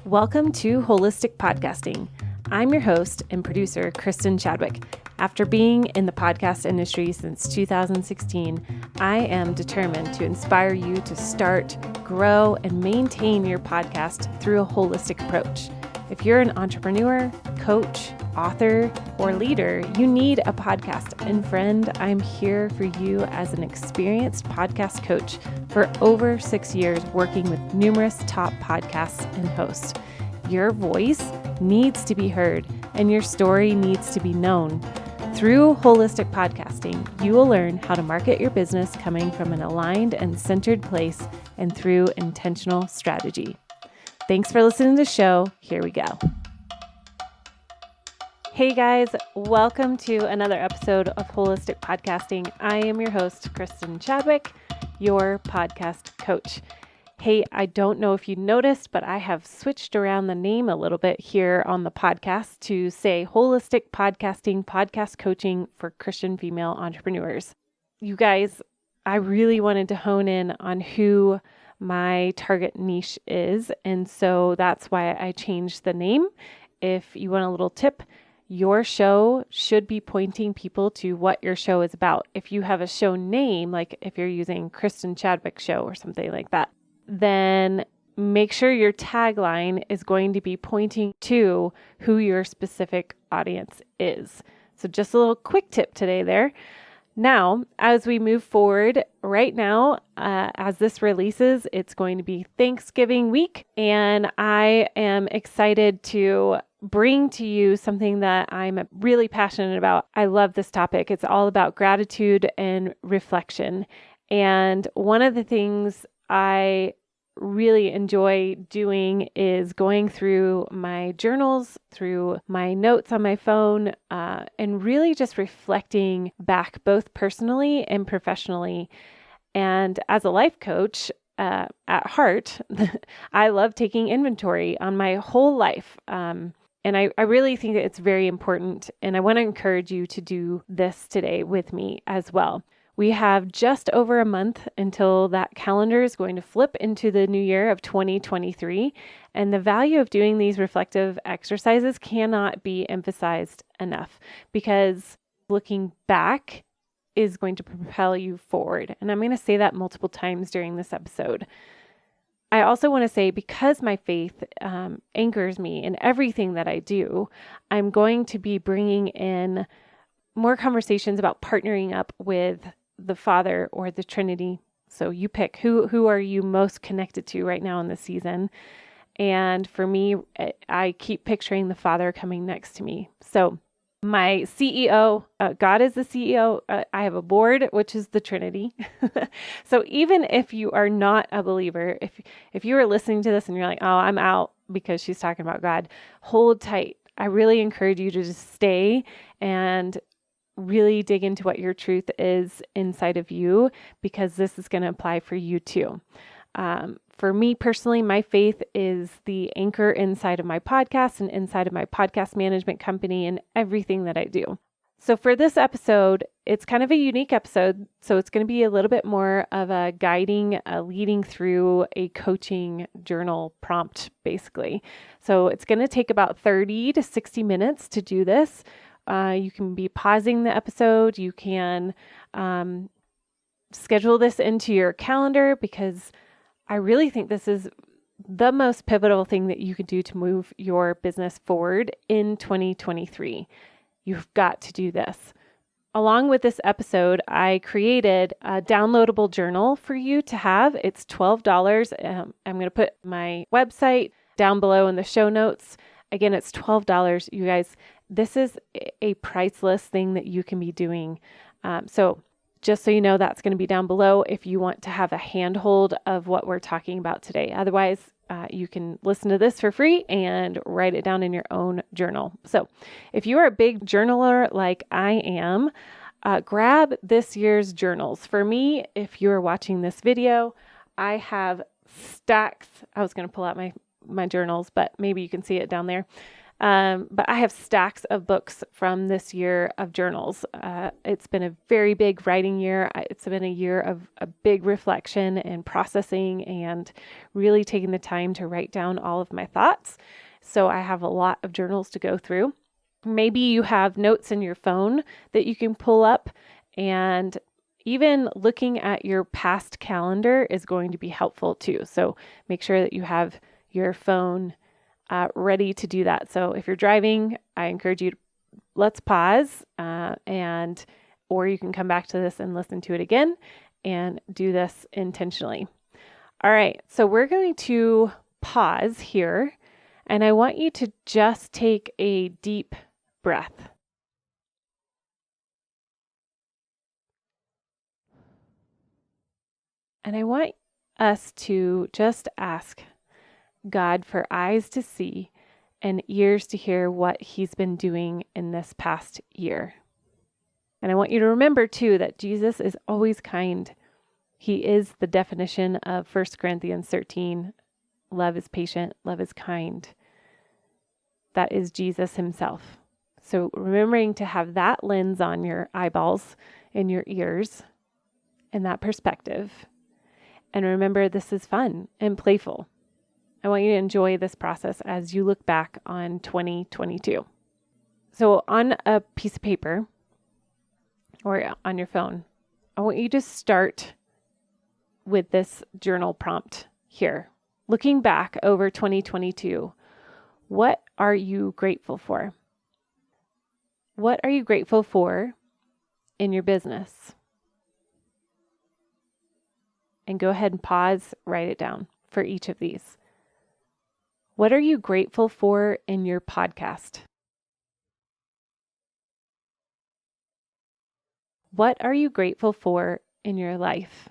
Welcome to Holistic Podcasting. I'm your host and producer, Kristin Chadwick. After being in the podcast industry since 2016, I am determined to inspire you to start, grow, and maintain your podcast through a holistic approach. If you're an entrepreneur, coach, author, or leader, you need a podcast. And friend, I'm here for you as an experienced podcast coach for over 6 years, working with numerous top podcasts and hosts. Your voice needs to be heard, and your story needs to be known. Through holistic podcasting, you will learn how to market your business coming from an aligned and centered place and through intentional strategy. Thanks for listening to the show. Here we go. Hey guys, welcome to another episode of Holistic Podcasting. I am your host, Kristin Chadwick, your podcast coach. Hey, I don't know if you noticed, but I have switched around the name a little bit here on the podcast to say Holistic Podcasting, Podcast Coaching for Christian Female Entrepreneurs. You guys, I really wanted to hone in on who my target niche is, and so that's why I changed the name. If you want a little tip, your show should be pointing people to what your show is about. If you have a show name, like if you're using Kristin Chadwick Show or something like that, then make sure your tagline is going to be pointing to who your specific audience is. So just a little quick tip today there. Now, as we move forward, right now, as this releases, it's going to be Thanksgiving week, and I am excited to bring to you something that I'm really passionate about. I love this topic. It's all about gratitude and reflection. And one of the things I really enjoy doing is going through my journals, through my notes on my phone, and really just reflecting back both personally and professionally. And as a life coach, at heart, I love taking inventory on my whole life. And I really think that it's very important. And I want to encourage you to do this today with me as well. We have just over a month until that calendar is going to flip into the new year of 2023. And the value of doing these reflective exercises cannot be emphasized enough, because looking back is going to propel you forward. And I'm going to say that multiple times during this episode. I also want to say, because my faith anchors me in everything that I do, I'm going to be bringing in more conversations about partnering up with the Father or the Trinity. So you pick who are you most connected to right now in this season. And for me, I keep picturing the Father coming next to me. So my CEO, God is the CEO. I have a board, which is the Trinity. So even if you are not a believer, if you are listening to this and you're like, oh, I'm out because she's talking about God, hold tight. I really encourage you to just stay and really dig into what your truth is inside of you, because this is going to apply for you too. For me personally, my faith is the anchor inside of my podcast and inside of my podcast management company and everything that I do. So for this episode, it's kind of a unique episode. So it's going to be a little bit more of a guiding, leading through a coaching journal prompt, basically. So it's going to take about 30 to 60 minutes to do this. You can be pausing the episode. You can schedule this into your calendar, because I really think this is the most pivotal thing that you can do to move your business forward in 2023. You've got to do this. Along with this episode, I created a downloadable journal for you to have. It's $12. I'm going to put my website down below in the show notes. Again, it's $12. You guys, this is a priceless thing that you can be doing. So just so you know, that's going to be down below if you want to have a handhold of what we're talking about today. Otherwise, you can listen to this for free and write it down in your own journal. So if you are a big journaler like I am, grab this year's journals. For me, if you're watching this video, I have stacks. I was going to pull out my journals, but maybe you can see it down there. But I have stacks of books from this year of journals. It's been a very big writing year. It's been a year of a big reflection and processing and really taking the time to write down all of my thoughts. So I have a lot of journals to go through. Maybe you have notes in your phone that you can pull up, and even looking at your past calendar is going to be helpful too. So make sure that you have your phone ready to do that. So if you're driving, I encourage you to let's pause or you can come back to this and listen to it again and do this intentionally. All right, so we're going to pause here, and I want you to just take a deep breath. And I want us to just ask God for eyes to see and ears to hear what He's been doing in this past year. And I want you to remember too that Jesus is always kind. He is the definition of 1 Corinthians 13. Love is patient, love is kind. That is Jesus Himself. So remembering to have that lens on your eyeballs and your ears and that perspective. And remember, this is fun and playful. I want you to enjoy this process as you look back on 2022. So on a piece of paper or on your phone, I want you to start with this journal prompt here. Looking back over 2022, what are you grateful for? What are you grateful for in your business? And go ahead and pause, write it down for each of these. What are you grateful for in your podcast? What are you grateful for in your life?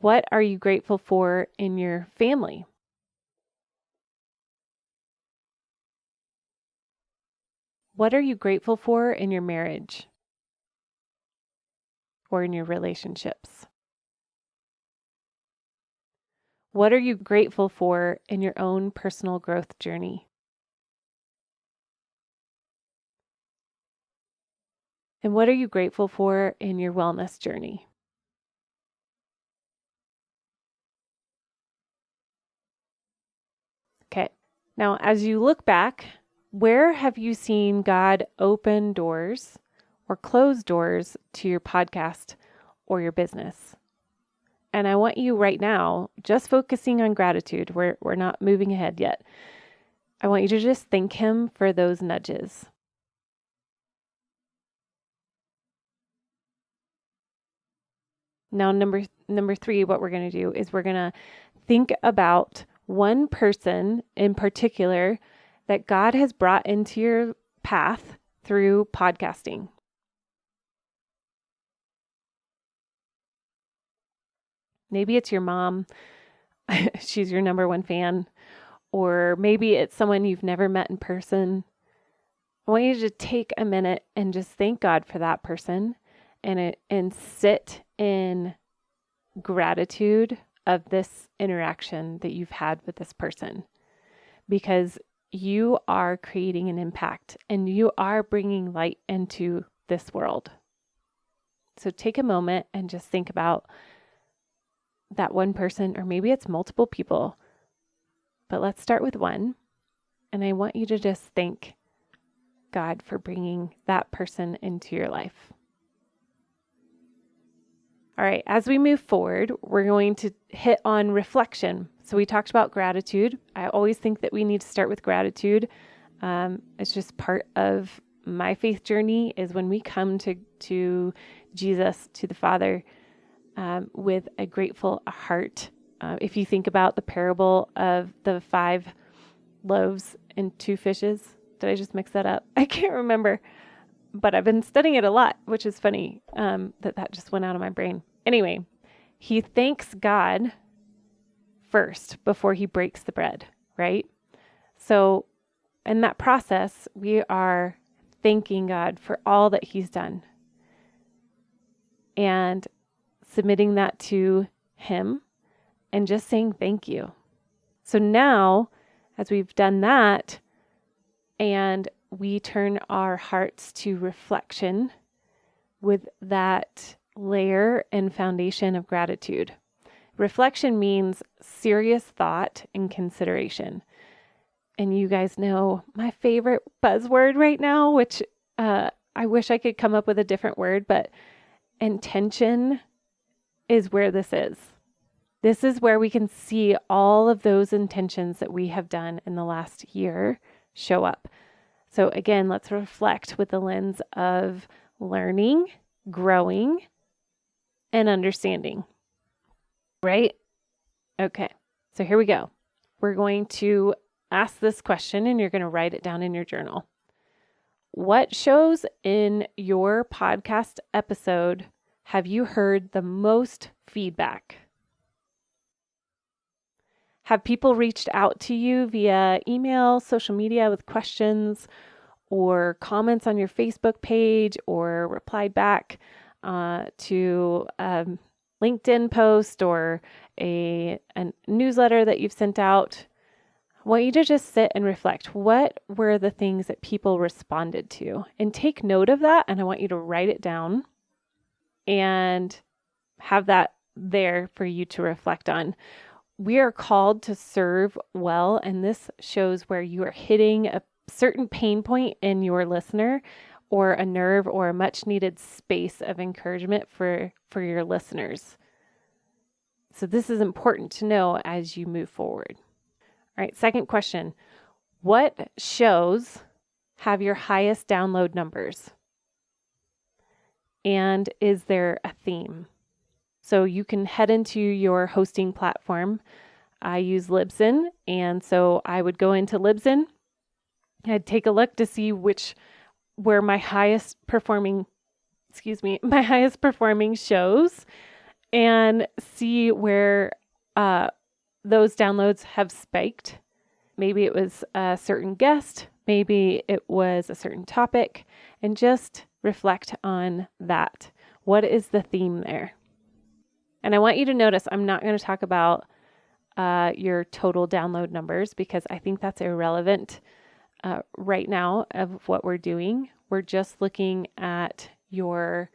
What are you grateful for in your family? What are you grateful for in your marriage or in your relationships? What are you grateful for in your own personal growth journey? And what are you grateful for in your wellness journey? Okay. Now, as you look back, where have you seen God open doors or close doors to your podcast or your business? And I want you right now, just focusing on gratitude. We're not moving ahead yet. I want you to just thank Him for those nudges. Now, number 3, what we're going to do is we're going to think about one person in particular that God has brought into your path through podcasting. Maybe it's your mom. She's your number one fan. Or maybe it's someone you've never met in person. I want you to take a minute and just thank God for that person and sit in gratitude of this interaction that you've had with this person, because you are creating an impact and you are bringing light into this world. So take a moment and just think about that one person, or maybe it's multiple people, but let's start with one. And I want you to just thank God for bringing that person into your life. All right, as we move forward, we're going to hit on reflection. So we talked about gratitude. I always think that we need to start with gratitude. It's just part of my faith journey is when we come to Jesus, to the Father, with a grateful heart. If you think about the parable of the 5 loaves and 2 fishes, did I just mix that up? I can't remember, but I've been studying it a lot, which is funny that just went out of my brain. Anyway, he thanks God first before he breaks the bread, right? So in that process, we are thanking God for all that he's done and submitting that to him and just saying thank you. So now, as we've done that, and we turn our hearts to reflection with that layer and foundation of gratitude. Reflection means serious thought and consideration. And you guys know my favorite buzzword right now, which I wish I could come up with a different word, but intention is where this is. This is where we can see all of those intentions that we have done in the last year show up. So again, let's reflect with the lens of learning, growing, and understanding. Right? Okay, so here we go. We're going to ask this question and you're going to write it down in your journal. What shows in your podcast episode have you heard the most feedback? Have people reached out to you via email, social media with questions or comments on your Facebook page or replied back to a LinkedIn post or a newsletter that you've sent out? I want you to just sit and reflect. What were the things that people responded to? And take note of that, and I want you to write it down and have that there for you to reflect on. We are called to serve well, and this shows where you are hitting a certain pain point in your listener or a nerve or a much needed space of encouragement for your listeners. So this is important to know as you move forward. All right, second question. What shows have your highest download numbers? And is there a theme? So you can head into your hosting platform. I use Libsyn, and so I would go into Libsyn. I'd take a look to see where my highest performing shows, and see where those downloads have spiked. Maybe it was a certain guest, maybe it was a certain topic, and just reflect on that. What is the theme there? And I want you to notice I'm not going to talk about your total download numbers because I think that's irrelevant right now of what we're doing. We're just looking at your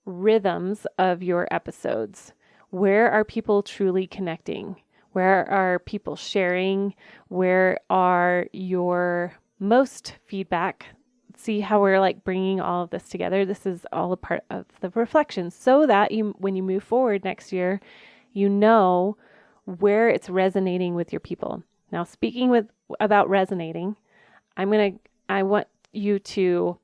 rhythms of your episodes. Where are people truly connecting? Where are people sharing? Where are your most feedback? See how we're bringing all of this together. This is all a part of the reflection so that when you move forward next year, you know where it's resonating with your people. Now, speaking about resonating, I want you to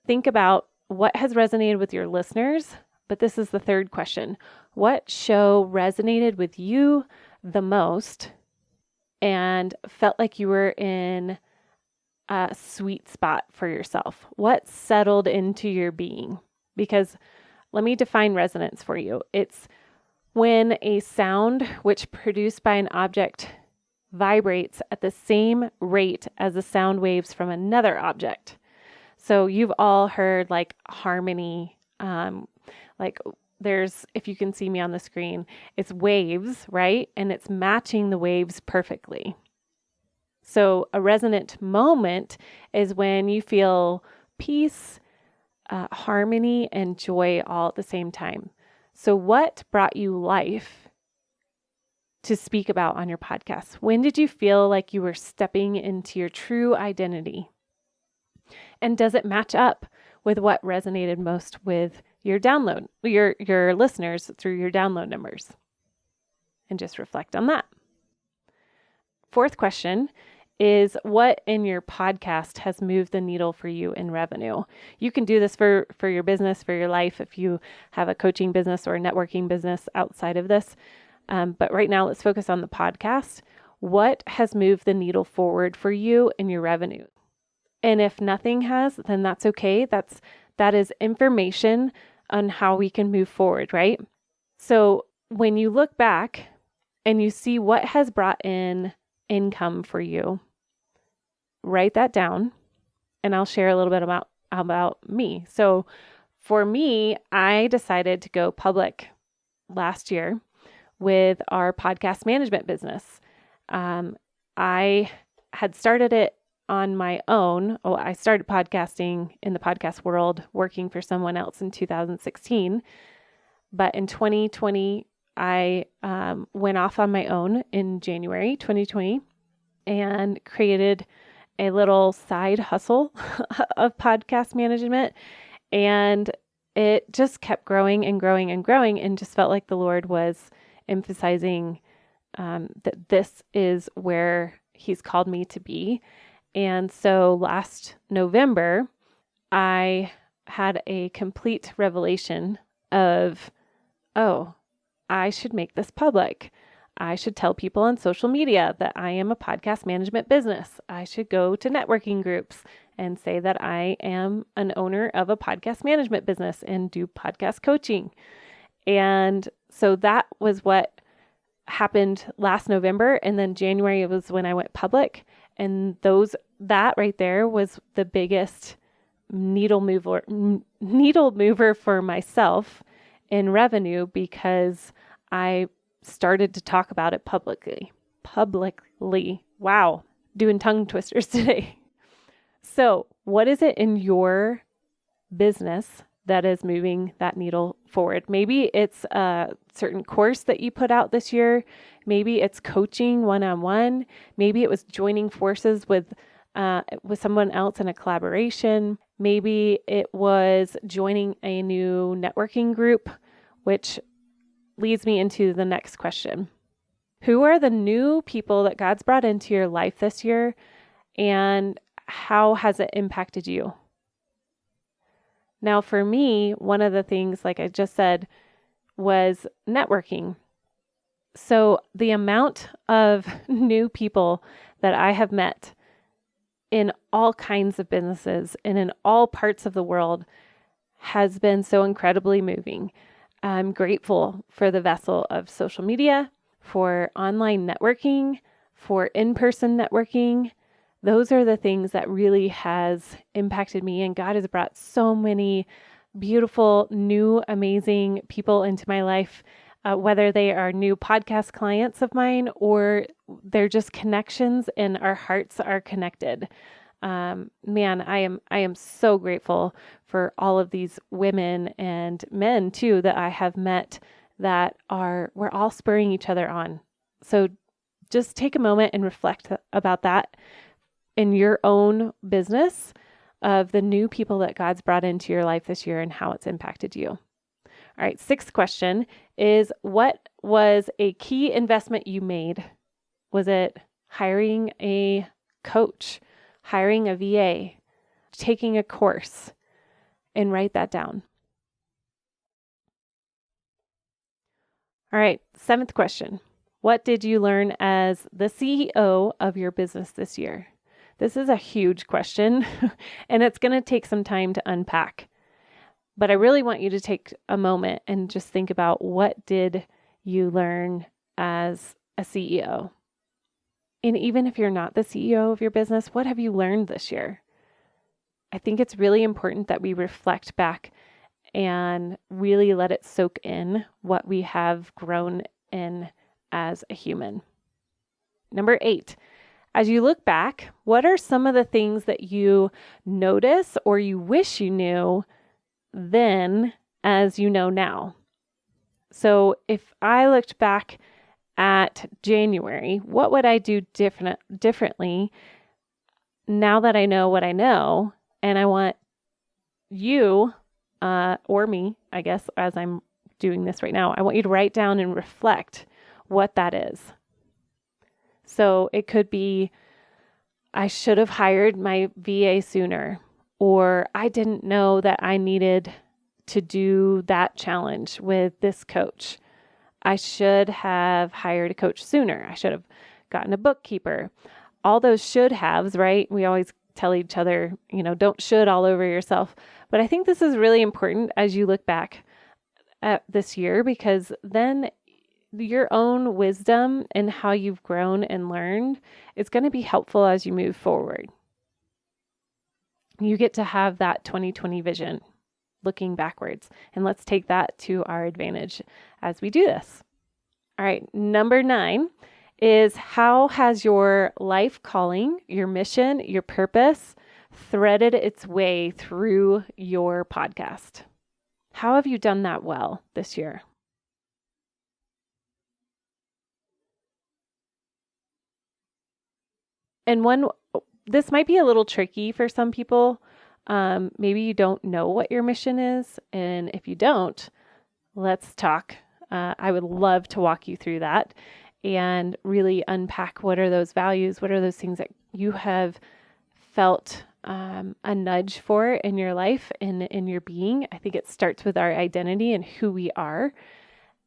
think about what has resonated with your listeners, but this is the third question. What show resonated with you the most and felt like you were in a sweet spot for yourself? What settled into your being? Because let me define resonance for you. It's when a sound which produced by an object vibrates at the same rate as the sound waves from another object. So you've all heard harmony, if you can see me on the screen, it's waves, right? And it's matching the waves perfectly. So a resonant moment is when you feel peace, harmony, and joy all at the same time. So what brought you life to speak about on your podcast? When did you feel like you were stepping into your true identity? And does it match up with what resonated most with your listeners through your download numbers? And just reflect on that. Fourth question is, what in your podcast has moved the needle for you in revenue? You can do this for your business, for your life, if you have a coaching business or a networking business outside of this. But right now, let's focus on the podcast. What has moved the needle forward for you in your revenue? And if nothing has, then that's okay. That is information on how we can move forward, right? So when you look back and you see what has brought in income for you, write that down, and I'll share a little bit about me. So for me, I decided to go public last year with our podcast management business. I had started it on my own. Oh, I started podcasting in the podcast world, working for someone else in 2016. But in 2020, I went off on my own in January 2020 and created a little side hustle of podcast management. And it just kept growing and growing and growing, and just felt like the Lord was emphasizing that this is where He's called me to be. And so last November, I had a complete revelation of, oh, I should make this public. I should tell people on social media that I am a podcast management business. I should go to networking groups and say that I am an owner of a podcast management business and do podcast coaching. And so that was what happened last November. And then January was when I went public. And that right there was the biggest needle mover for myself in revenue, because I started to talk about it publicly. Wow. Doing tongue twisters today. So what is it in your business that is moving that needle forward? Maybe it's a certain course that you put out this year. Maybe it's coaching one-on-one. Maybe it was joining forces with someone else in a collaboration. Maybe it was joining a new networking group, which leads me into the next question. Who are the new people that God's brought into your life this year, and how has it impacted you? Now, for me, one of the things, like I just said, was networking. So the amount of new people that I have met in all kinds of businesses and in all parts of the world has been so incredibly moving. I'm grateful for the vessel of social media, for online networking, for in-person networking. Those are the things that really has impacted me, and God has brought so many beautiful, new, amazing people into my life, whether they are new podcast clients of mine or they're just connections and our hearts are connected. Man, I am so grateful for all of these women and men too that I have met that we're all spurring each other on. So just take a moment and reflect about that in your own business, of the new people that God's brought into your life this year and how it's impacted you. All right, sixth question is, what was a key investment you made? Was it hiring a coach, hiring a VA, taking a course? And write that down. All right, seventh question. What did you learn as the CEO of your business this year? This is a huge question, and it's going to take some time to unpack. But I really want you to take a moment and just think about, what did you learn as a CEO? And even if you're not the CEO of your business, what have you learned this year? I think it's really important that we reflect back and really let it soak in what we have grown in as a human. Number 8, as you look back, what are some of the things that you notice or you wish you knew then as you know now? So if I looked back at January, what would I do differently now that I know what I know? And I want you, or me, I guess, as I'm doing this right now, I want you to write down and reflect what that is. So it could be, I should have hired my VA sooner, or I didn't know that I needed to do that challenge with this coach. I should have hired a coach sooner. I should have gotten a bookkeeper. All those should haves, right? We always tell each other, don't should all over yourself. But I think this is really important as you look back at this year, because then your own wisdom and how you've grown and learned is going to be helpful as you move forward. You get to have that 2020 vision looking backwards, and let's take that to our advantage as we do this. All right, number 9 is how has your life calling, your mission, your purpose threaded its way through your podcast? How have you done that well this year? And this might be a little tricky for some people. Maybe you don't know what your mission is. And if you don't, let's talk. I would love to walk you through that and really unpack what are those values, what are those things that you have felt a nudge for in your life and in your being. I think it starts with our identity and who we are.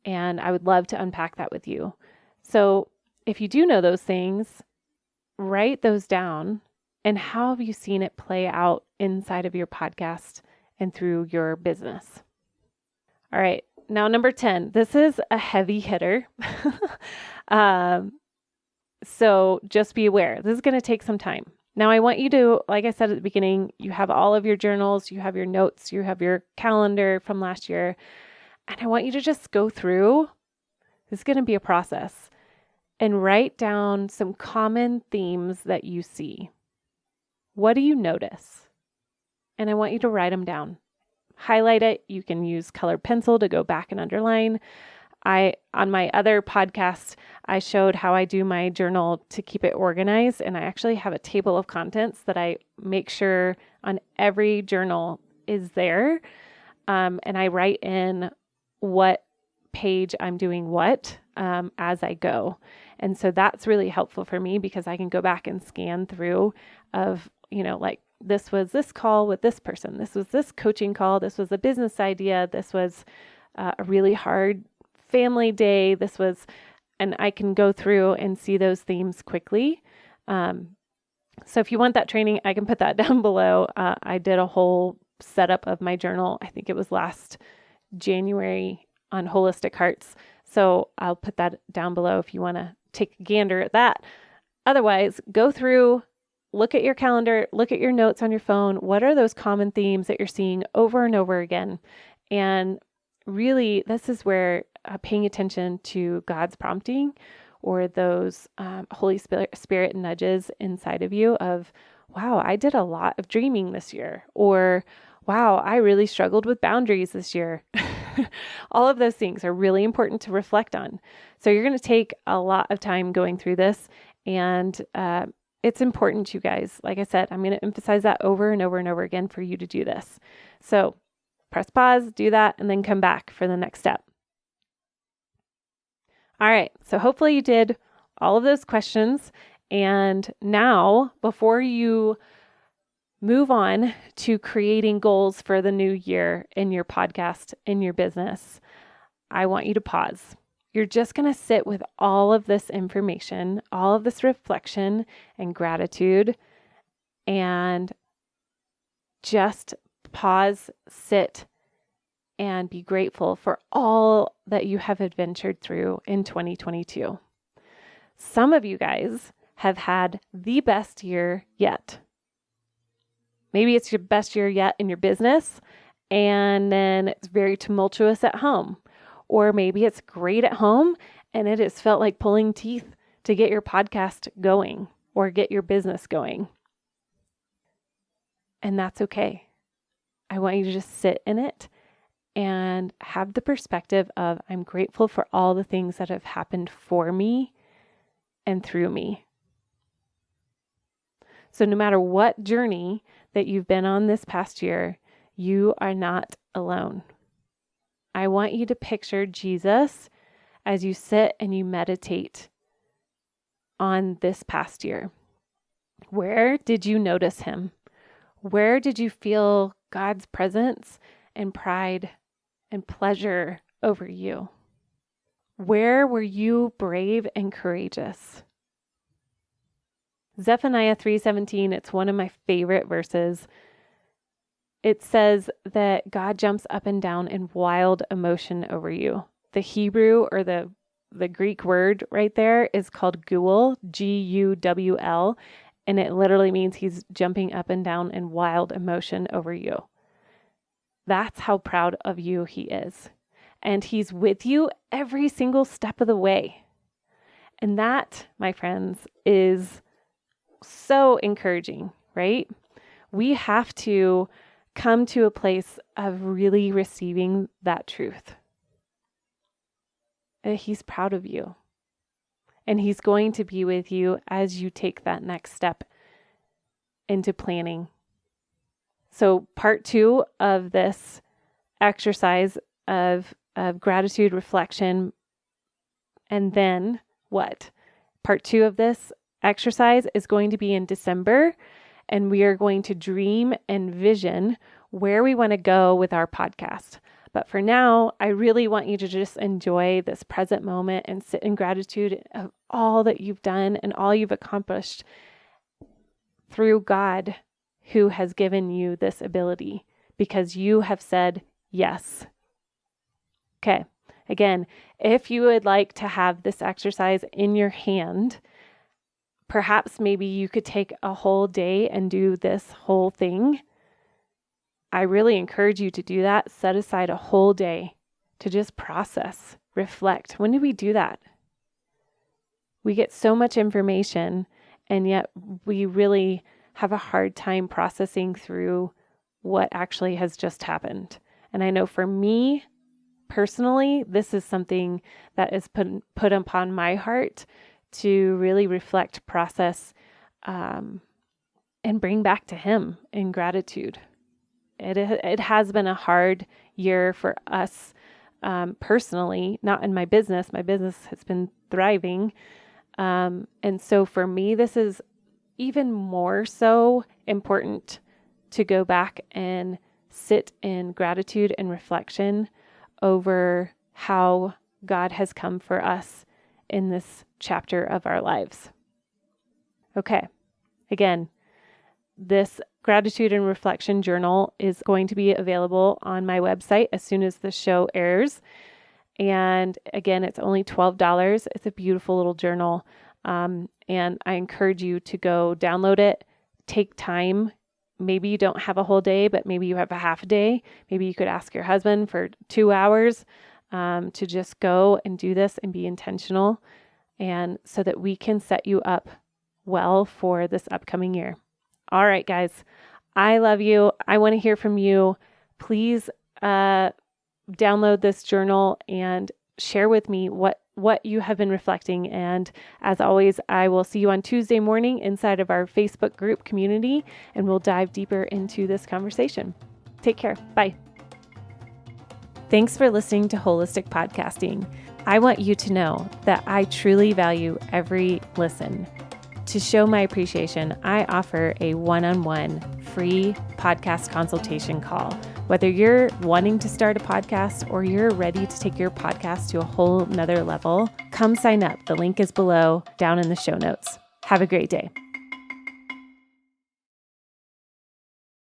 And I would love to unpack that with you. So if you do know those things, write those down. And how have you seen it play out inside of your podcast and through your business? All right. Now, number 10, this is a heavy hitter. So just be aware, this is going to take some time. Now, I want you to, like I said at the beginning, you have all of your journals, you have your notes, you have your calendar from last year. And I want you to just go through, this is going to be a process, and write down some common themes that you see. What do you notice? And I want you to write them down. Highlight it. You can use colored pencil to go back and underline. On my other podcast, I showed how I do my journal to keep it organized. And I actually have a table of contents that I make sure on every journal is there. And I write in what page I'm doing what as I go. And so that's really helpful for me because I can go back and scan through of, like this was this call with this person. This was this coaching call. This was a business idea. This was a really hard family day. And I can go through and see those themes quickly. So if you want that training, I can put that down below. I did a whole setup of my journal. I think it was last January on Holistic Hearts. So I'll put that down below if you want to take a gander at that. Otherwise, go through, look at your calendar, look at your notes on your phone. What are those common themes that you're seeing over and over again? And really, this is where paying attention to God's prompting or those Holy Spirit nudges inside of you of, wow, I did a lot of dreaming this year, or wow, I really struggled with boundaries this year. All of those things are really important to reflect on. So you're going to take a lot of time going through this, and it's important, you guys. Like I said, I'm going to emphasize that over and over and over again for you to do this. So press pause, do that, and then come back for the next step. All right, so hopefully you did all of those questions. And now, before you move on to creating goals for the new year in your podcast, in your business, I want you to pause. You're just going to sit with all of this information, all of this reflection and gratitude, and just pause, sit, and be grateful for all that you have adventured through in 2022. Some of you guys have had the best year yet. Maybe it's your best year yet in your business, and then it's very tumultuous at home. Or maybe it's great at home, and it has felt like pulling teeth to get your podcast going or get your business going. And that's okay. I want you to just sit in it and have the perspective of, I'm grateful for all the things that have happened for me and through me. So no matter what journey that you've been on this past year, you are not alone. I want you to picture Jesus as you sit and you meditate on this past year. Where did you notice him? Where did you feel God's presence and pride and pleasure over you? Where were you brave and courageous? Zephaniah 3:17, it's one of my favorite verses. It says that God jumps up and down in wild emotion over you. The Hebrew or the Greek word right there is called Guwl, Guwl, and it literally means he's jumping up and down in wild emotion over you. That's how proud of you he is. And he's with you every single step of the way. And that, my friends, is so encouraging, right? We have to come to a place of really receiving that truth. He's proud of you. And He's going to be with you as you take that next step into planning. So part 2 of this exercise of gratitude reflection, and then what? Part 2 of this exercise is going to be in December, and we are going to dream and vision where we want to go with our podcast. But for now, I really want you to just enjoy this present moment and sit in gratitude of all that you've done and all you've accomplished through God, who has given you this ability because you have said yes. Okay. Again, if you would like to have this exercise in your hand, perhaps maybe you could take a whole day and do this whole thing. I really encourage you to do that. Set aside a whole day to just process, reflect. When do we do that? We get so much information, and yet we really have a hard time processing through what actually has just happened. And I know for me personally, this is something that is put upon my heart to really reflect, process, and bring back to Him in gratitude. It has been a hard year for us personally, not in my business. My business has been thriving. And so for me, this is even more so important to go back and sit in gratitude and reflection over how God has come for us in this chapter of our lives. Okay. Again, this gratitude and reflection journal is going to be available on my website as soon as the show airs. And again, it's only $12. It's a beautiful little journal. And I encourage you to go download it, take time. Maybe you don't have a whole day, but maybe you have a half a day. Maybe you could ask your husband for 2 hours to just go and do this and be intentional, and so that we can set you up well for this upcoming year. All right, guys, I love you. I want to hear from you. Please download this journal and share with me what you have been reflecting. And as always, I will see you on Tuesday morning inside of our Facebook group community, and we'll dive deeper into this conversation. Take care. Bye. Thanks for listening to Holistic Podcasting. I want you to know that I truly value every listen. To show my appreciation, I offer a one-on-one free podcast consultation call. Whether you're wanting to start a podcast or you're ready to take your podcast to a whole nother level, come sign up. The link is below, down in the show notes. Have a great day.